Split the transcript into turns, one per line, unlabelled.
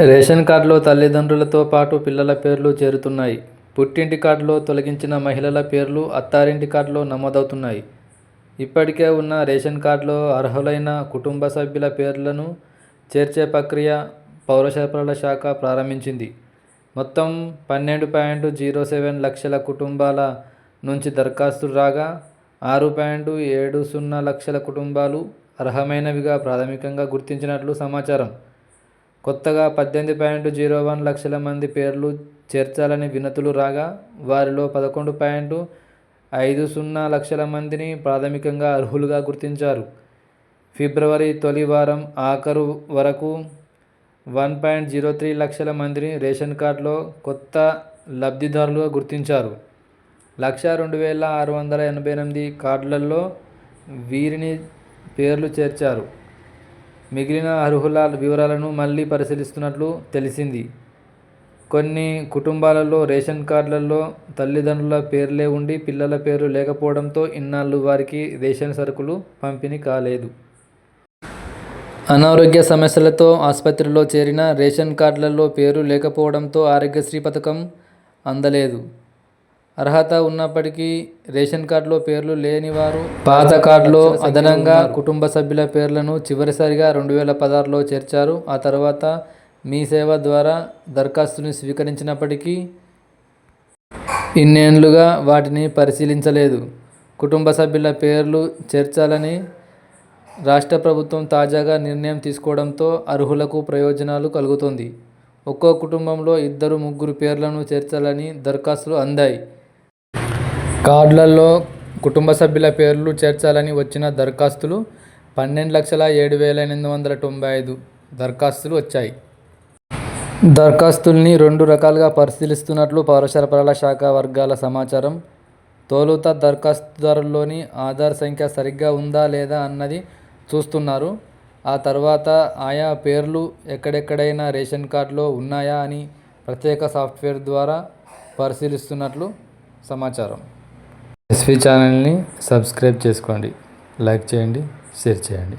Ration కార్డులో తల్లిదండ్రులతో పాటు పిల్లల పేర్లు చేరుతున్నాయి. పుట్టింటి కార్డులో తొలగించిన మహిళల పేర్లు అత్తారింటి కార్డులో నమోదవుతున్నాయి. ఇప్పటికే ఉన్న రేషన్ కార్డులో అర్హులైన కుటుంబ సభ్యుల పేర్లను చేర్చే ప్రక్రియ పౌర సరఫరాల శాఖ ప్రారంభించింది. మొత్తం 12.07 లక్షల కుటుంబాల నుంచి దరఖాస్తులు రాగా 6.70 లక్షల కుటుంబాలు అర్హమైనవిగా ప్రాథమికంగా గుర్తించినట్లు సమాచారం. కొత్తగా 18.01 లక్షల మంది పేర్లు చేర్చాలని వినతులు రాగా వారిలో 11.50 లక్షల మందిని ప్రాథమికంగా అర్హులుగా గుర్తించారు. ఫిబ్రవరి తొలి వారం ఆఖరు వరకు 1.03 లక్షల మందిని రేషన్ కార్డులో కొత్త లబ్ధిదారులుగా గుర్తించారు. 1,02,688 కార్డులలో వీరిని పేర్లు చేర్చారు. మిగిలిన అర్హుల వివరాలను మళ్లీ పరిశీలిస్తున్నట్లు తెలిసింది. కొన్ని కుటుంబాలలో రేషన్ కార్డులలో తల్లిదండ్రుల పేర్లే ఉండి పిల్లల పేర్లు లేకపోవడంతో ఇన్నాళ్లు వారికి రేషన్ సరుకులు పంపిణీ కాలేదు. అనారోగ్య సమస్యలతో ఆసుపత్రిలో చేరిన రేషన్ కార్డులలో పేరు లేకపోవడంతో ఆరోగ్యశ్రీ పథకం అందలేదు. అర్హత ఉన్నప్పటికీ రేషన్ కార్డులో పేర్లు లేని వారు పాత కార్డులో అదనంగా కుటుంబ సభ్యుల పేర్లను చివరిసారిగా 2016లో చేర్చారు. ఆ తర్వాత మీ సేవ ద్వారా దరఖాస్తుని స్వీకరించినప్పటికీ ఇన్నేళ్లుగా వాటిని పరిశీలించలేదు. కుటుంబ సభ్యుల పేర్లు చేర్చాలని రాష్ట్ర ప్రభుత్వం తాజాగా నిర్ణయం తీసుకోవడంతో అర్హులకు ప్రయోజనాలు కలుగుతోంది. ఒక్కో కుటుంబంలో 2-3 పేర్లను చేర్చాలని దరఖాస్తులు అందాయి. కార్డులలో కుటుంబ సభ్యుల పేర్లు చేర్చాలని వచ్చిన దరఖాస్తులు 12,07,895 దరఖాస్తులు వచ్చాయి. దరఖాస్తుల్ని 2 రకాలుగా పరిశీలిస్తున్నట్లు పౌర సరఫరాల శాఖ వర్గాల సమాచారం. తొలుత దరఖాస్తుదారుల్లోని ఆధార్ సంఖ్య సరిగ్గా ఉందా లేదా అన్నది చూస్తున్నారు. ఆ తర్వాత ఆయా పేర్లు ఎక్కడెక్కడైనా రేషన్ కార్డులో ఉన్నాయా అని ప్రత్యేక సాఫ్ట్వేర్ ద్వారా పరిశీలిస్తున్నట్లు సమాచారం. ఎస్వీ ఛానల్ని సబ్స్క్రైబ్ చేసుకోండి, లైక్ చేయండి, షేర్ చేయండి.